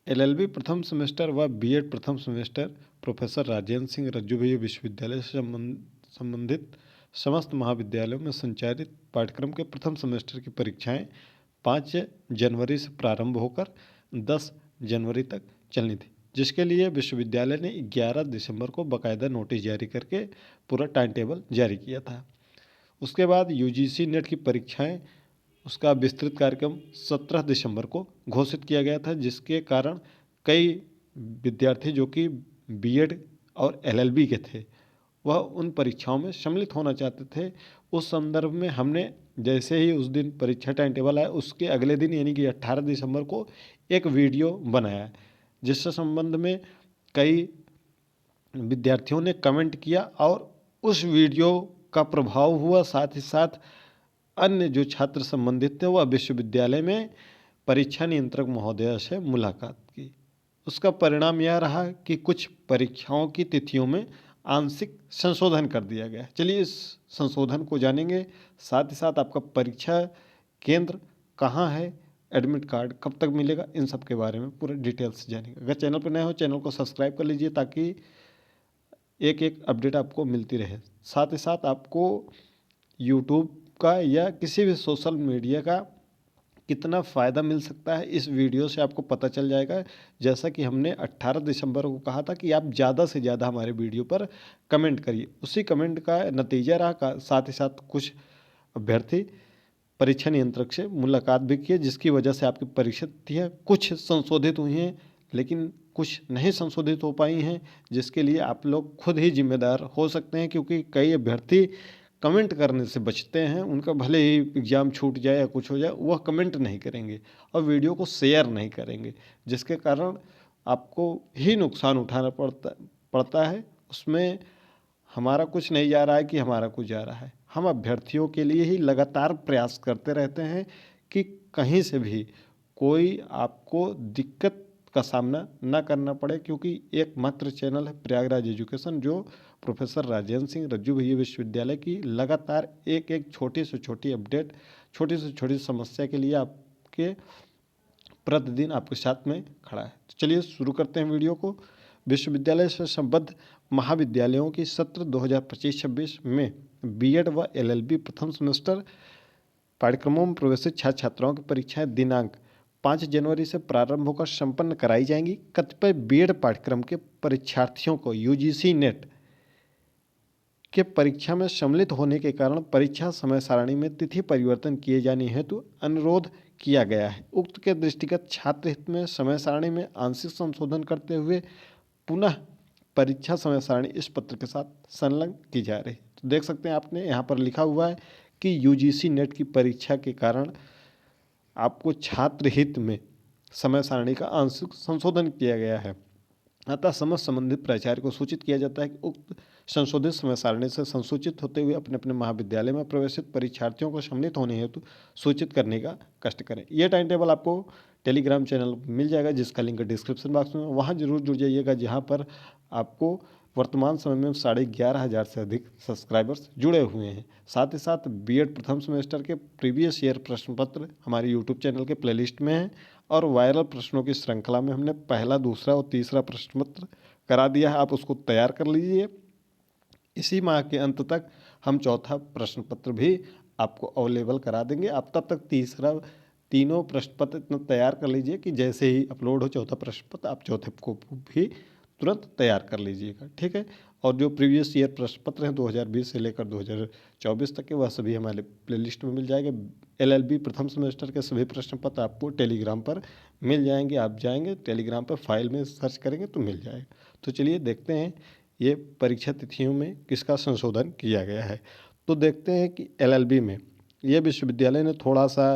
LLB प्रथम semester व BEd प्रथम सेमेस्टर प्रोफेसर राजेंद्र सिंह रज्जू भैया विश्वविद्यालय से संबंधित समस्त महाविद्यालयों में संचालित पाठ्यक्रम के प्रथम सेमेस्टर की परीक्षाएं 5 जनवरी से प्रारंभ होकर 10 जनवरी तक चलनी थी, जिसके लिए विश्वविद्यालय ने 11 दिसंबर को बाकायदा नोटिस जारी करके पूरा टाइम टेबल जारी किया था। उसके बाद यूजीसी नेट की परीक्षाएं, उसका विस्तृत कार्यक्रम 17 दिसंबर को घोषित किया गया था, जिसके कारण कई विद्यार्थी जो कि बीएड और एलएलबी के थे वह उन परीक्षाओं में सम्मिलित होना चाहते थे। उस संदर्भ में हमने जैसे ही उस दिन परीक्षा टाइम टेबल आया उसके अगले दिन यानी कि 18 दिसंबर को एक वीडियो बनाया, जिससे संबंध में कई विद्यार्थियों ने कमेंट किया और उस वीडियो का प्रभाव हुआ। साथ ही साथ अन्य जो छात्र संबंधित थे वह विश्वविद्यालय में परीक्षा नियंत्रक महोदय से मुलाकात की। उसका परिणाम यह रहा कि कुछ परीक्षाओं की तिथियों में आंशिक संशोधन कर दिया गया। चलिए इस संशोधन को जानेंगे, साथ ही साथ आपका परीक्षा केंद्र कहाँ है, एडमिट कार्ड कब तक मिलेगा, इन सब के बारे में पूरे डिटेल्स जानेंगे। अगर चैनल पर नए हो चैनल को सब्सक्राइब कर लीजिए ताकि एक एक अपडेट आपको मिलती रहे। साथ ही साथ आपको यूट्यूब का या किसी भी सोशल मीडिया का कितना फ़ायदा मिल सकता है इस वीडियो से आपको पता चल जाएगा। जैसा कि हमने 18 दिसंबर को कहा था कि आप ज़्यादा से ज़्यादा हमारे वीडियो पर कमेंट करिए, उसी कमेंट का नतीजा रहा। साथ ही साथ कुछ अभ्यर्थी परीक्षा नियंत्रक से मुलाकात भी किए, जिसकी वजह से आपकी परीक्षा तिथियाँ कुछ संशोधित हुई हैं लेकिन कुछ नहीं संशोधित हो पाई हैं, जिसके लिए आप लोग खुद ही जिम्मेदार हो सकते हैं, क्योंकि कई अभ्यर्थी कमेंट करने से बचते हैं। उनका भले ही एग्ज़ाम छूट जाए या कुछ हो जाए, वह कमेंट नहीं करेंगे और वीडियो को शेयर नहीं करेंगे, जिसके कारण आपको ही नुकसान उठाना पड़ता है। उसमें हमारा कुछ नहीं जा रहा है कि हमारा कुछ जा रहा है। हम अभ्यर्थियों के लिए ही लगातार प्रयास करते रहते हैं कि कहीं से भी कोई आपको दिक्कत का सामना ना करना पड़े, क्योंकि एकमात्र चैनल है प्रयागराज एजुकेशन जो प्रोफेसर राजेंद्र सिंह रज्जू भैया विश्वविद्यालय की लगातार एक एक छोटी से छोटी अपडेट, छोटी से छोटी समस्या के लिए आपके प्रतिदिन आपके साथ में खड़ा है। तो चलिए शुरू करते हैं वीडियो को। विश्वविद्यालय से संबद्ध महाविद्यालयों की सत्र 2025-26 में बीएड व एलएलबी प्रथम सेमेस्टर पाठ्यक्रमों में प्रवेशित छात्र छात्राओं की परीक्षाएं दिनांक 5 जनवरी से प्रारंभ होकर संपन्न कराई जाएंगी। कतिपय बीएड पाठ्यक्रम के परीक्षार्थियों को यूजीसी नेट के परीक्षा में सम्मिलित होने के कारण परीक्षा समय सारणी में तिथि परिवर्तन किए जाने हेतु अनुरोध किया गया है। उक्त के दृष्टिगत छात्र हित में समय सारणी में आंशिक संशोधन करते हुए पुनः परीक्षा समय सारणी इस पत्र के साथ संलग्न की जा रही है। तो देख सकते हैं आपने यहाँ पर लिखा हुआ है कि यूजीसी नेट की परीक्षा के कारण आपको छात्र हित में समय सारणी का आंशिक संशोधन किया गया है। अतः समस्त संबंधित प्राचार्य को सूचित किया जाता है कि उक्त संशोधित समय सारणी से संसूचित होते हुए अपने अपने महाविद्यालय में प्रवेशित परीक्षार्थियों को सम्मिलित होने हेतु सूचित करने का कष्ट करें। यह टाइम टेबल आपको टेलीग्राम चैनल मिल जाएगा, जिसका लिंक डिस्क्रिप्शन बॉक्स में, वहाँ जरूर जुड़ जाइएगा, जहाँ पर आपको वर्तमान समय में 11,500 से अधिक सब्सक्राइबर्स जुड़े हुए हैं। साथ ही साथ बीएड प्रथम सेमेस्टर के प्रीवियस ईयर प्रश्न पत्र हमारे यूट्यूब चैनल के प्लेलिस्ट में हैं और वायरल प्रश्नों की श्रृंखला में हमने पहला, दूसरा और तीसरा प्रश्न पत्र करा दिया है। आप उसको तैयार कर लीजिए। इसी माह के अंत तक हम चौथा प्रश्न पत्र भी आपको अवेलेबल करा देंगे। आप तब तक तीनों प्रश्न पत्र इतना तैयार कर लीजिए कि जैसे ही अपलोड हो चौथा प्रश्न पत्र, आप चौथे को भी तुरंत तैयार कर लीजिएगा, ठीक है। और जो प्रीवियस ईयर प्रश्न पत्र हैं 2020 से लेकर 2024 तक के, वह सभी हमारे प्लेलिस्ट में मिल जाएंगे। एलएलबी प्रथम सेमेस्टर के सभी प्रश्न पत्र आपको टेलीग्राम पर मिल जाएंगे। आप जाएंगे टेलीग्राम पर फाइल में सर्च करेंगे तो मिल जाएगा। तो चलिए देखते हैं ये परीक्षा तिथियों में किसका संशोधन किया गया है। तो देखते हैं कि एलएलबी में ये विश्वविद्यालय ने थोड़ा सा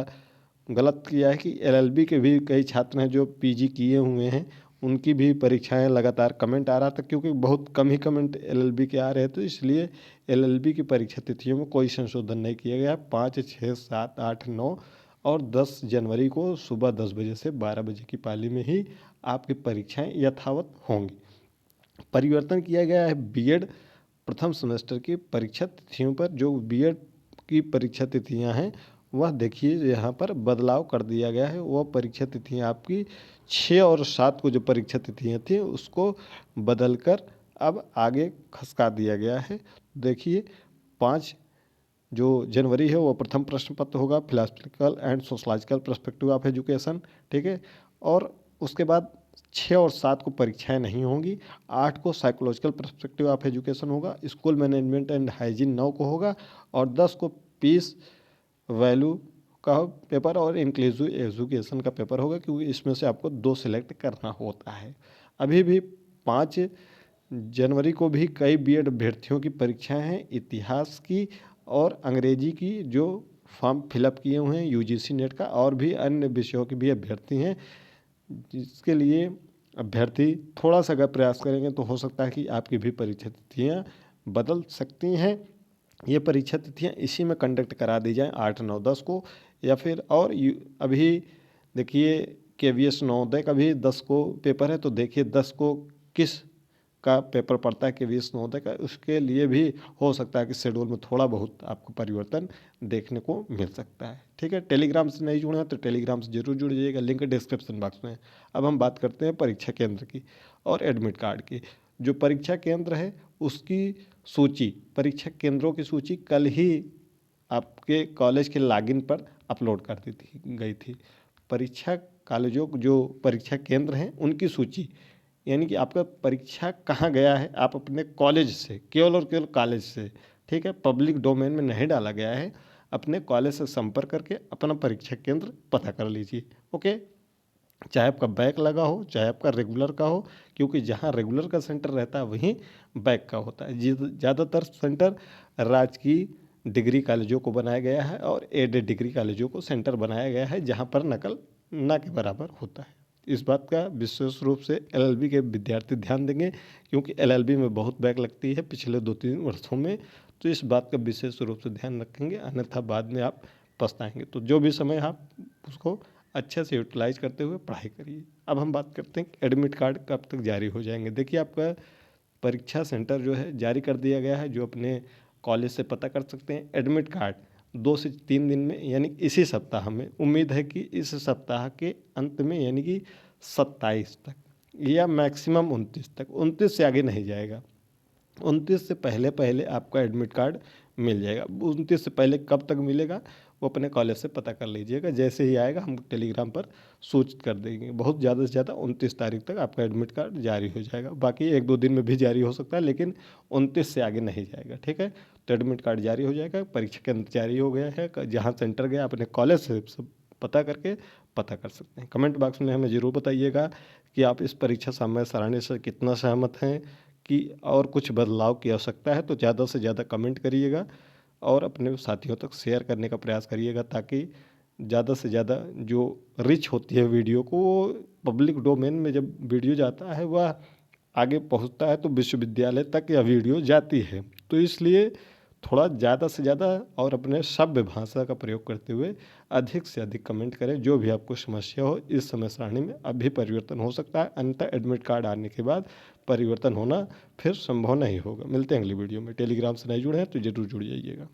गलत किया है कि एलएलबी के भी कई छात्र हैं जो पीजी किए हुए हैं, उनकी भी परीक्षाएं लगातार कमेंट आ रहा था, क्योंकि बहुत कम ही कमेंट एलएलबी के आ रहे थे, इसलिए एलएलबी की परीक्षा तिथियों में कोई संशोधन नहीं किया गया। 5, 6, 7, 8, 9 और 10 जनवरी को सुबह 10 बजे से 12 बजे की पाली में ही आपकी परीक्षाएं यथावत होंगी। परिवर्तन किया गया है बीएड प्रथम सेमेस्टर की परीक्षा तिथियों पर। जो बीएड की परीक्षा तिथियां हैं वह देखिए यहाँ पर बदलाव कर दिया गया है। वह परीक्षा तिथियाँ आपकी 6 और 7 को जो परीक्षा तिथियाँ थी उसको बदल कर अब आगे खसका दिया गया है। देखिए 5 जो जनवरी है वो प्रथम प्रश्न पत्र होगा, philosophical and sociological perspective of education, ठीक है। और उसके बाद 6 और 7 को परीक्षाएं नहीं होंगी। 8 को साइकोलॉजिकल पर्सपेक्टिव ऑफ एजुकेशन होगा, स्कूल मैनेजमेंट एंड हाइजीन 9 को होगा, और 10 को पीस वैल्यू का पेपर और इंक्लूसिव एजुकेशन का पेपर होगा, क्योंकि इसमें से आपको 2 सिलेक्ट करना होता है। अभी भी 5 जनवरी को भी कई बीएड अभ्यर्थियों की परीक्षाएं हैं, इतिहास की और अंग्रेजी की, जो फॉर्म फिलअप किए हुए हैं यूजीसी नेट का, और भी अन्य विषयों के भी अभ्यर्थी हैं, जिसके लिए अभ्यर्थी थोड़ा सा अगर प्रयास करेंगे तो हो सकता है कि आपकी भी परीक्षा तिथियाँ बदल सकती हैं। ये परीक्षा तिथियाँ इसी में कंडक्ट करा दी जाएँ 8, 9, 10 को, या फिर और अभी देखिए केवीएस नवोदय का भी 10 को पेपर है, तो देखिए 10 को किस का पेपर पड़ता है केवीएस नवोदय का, उसके लिए भी हो सकता है कि शेड्यूल में थोड़ा बहुत आपको परिवर्तन देखने को मिल सकता है, ठीक है। टेलीग्राम से नहीं जुड़े हैं तो टेलीग्राम से जरूर जुड़ जाइएगा, लिंक डिस्क्रिप्शन बॉक्स में है। अब हम बात करते हैं परीक्षा केंद्र की और एडमिट कार्ड की। जो परीक्षा केंद्र है उसकी सूची, परीक्षा केंद्रों की सूची कल ही आपके कॉलेज के लॉगिन पर अपलोड कर दी गई थी। परीक्षा कॉलेजों जो परीक्षा केंद्र हैं उनकी सूची, यानी कि आपका परीक्षा कहाँ गया है, आप अपने कॉलेज से, केवल और केवल कॉलेज से, ठीक है, पब्लिक डोमेन में नहीं डाला गया है। अपने कॉलेज से संपर्क करके अपना परीक्षा केंद्र पता कर लीजिए, ओके। चाहे आपका बैक लगा हो, चाहे आपका रेगुलर का हो, क्योंकि जहाँ रेगुलर का सेंटर रहता है वहीं बैक का होता है। ज़्यादातर सेंटर राजकीय डिग्री कॉलेजों को बनाया गया है और एडेड डिग्री कॉलेजों को सेंटर बनाया गया है, जहाँ पर नकल ना के बराबर होता है। इस बात का विशेष रूप से एलएलबी के विद्यार्थी ध्यान देंगे, क्योंकि एलएलबी में बहुत बैक लगती है पिछले 2-3 वर्षों में, तो इस बात का विशेष रूप से ध्यान रखेंगे, अन्यथा बाद में आप पछताएंगे। तो जो भी समय आप उसको अच्छे से यूटिलाइज करते हुए पढ़ाई करिए। अब हम बात करते हैं कि एडमिट कार्ड कब तक जारी हो जाएंगे। देखिए आपका परीक्षा सेंटर जो है जारी कर दिया गया है, जो अपने कॉलेज से पता कर सकते हैं। एडमिट कार्ड 2 से 3 दिन में, यानी इसी सप्ताह में, उम्मीद है कि इस सप्ताह के अंत में, यानी कि 27 तक या मैक्सिमम 29 तक, 29 से आगे नहीं जाएगा। 29 से पहले पहले आपका एडमिट कार्ड मिल जाएगा। 29 से पहले कब तक मिलेगा वो अपने कॉलेज से पता कर लीजिएगा, जैसे ही आएगा हम टेलीग्राम पर सूचित कर देंगे। बहुत ज़्यादा से ज़्यादा 29 तारीख तक आपका एडमिट कार्ड जारी हो जाएगा, बाकी 1-2 दिन में भी जारी हो सकता है, लेकिन 29 से आगे नहीं जाएगा, ठीक है। तो एडमिट कार्ड जारी हो जाएगा, परीक्षा केंद्र जारी हो गया है, जहाँ सेंटर गया अपने कॉलेज से सब पता करके पता कर सकते हैं। कमेंट बॉक्स में हमें ज़रूर बताइएगा कि आप इस परीक्षा समय सारणी से कितना सहमत हैं, कि और कुछ बदलाव की आवश्यकता है, तो ज़्यादा से ज़्यादा कमेंट करिएगा और अपने साथियों तक शेयर करने का प्रयास करिएगा, ताकि ज़्यादा से ज़्यादा जो रीच होती है वीडियो को, वो पब्लिक डोमेन में जब वीडियो जाता है वह आगे पहुंचता है तो विश्वविद्यालय तक यह वीडियो जाती है। तो इसलिए थोड़ा ज़्यादा से ज़्यादा और अपने सभ्य भाषा का प्रयोग करते हुए अधिक से अधिक कमेंट करें। जो भी आपको समस्या हो इस समय सारणी में अभी परिवर्तन हो सकता है, अन्यथा एडमिट कार्ड आने के बाद परिवर्तन होना फिर संभव नहीं होगा। मिलते हैं अगली वीडियो में। टेलीग्राम से नहीं जुड़े हैं तो जरूर जुड़ जाइएगा।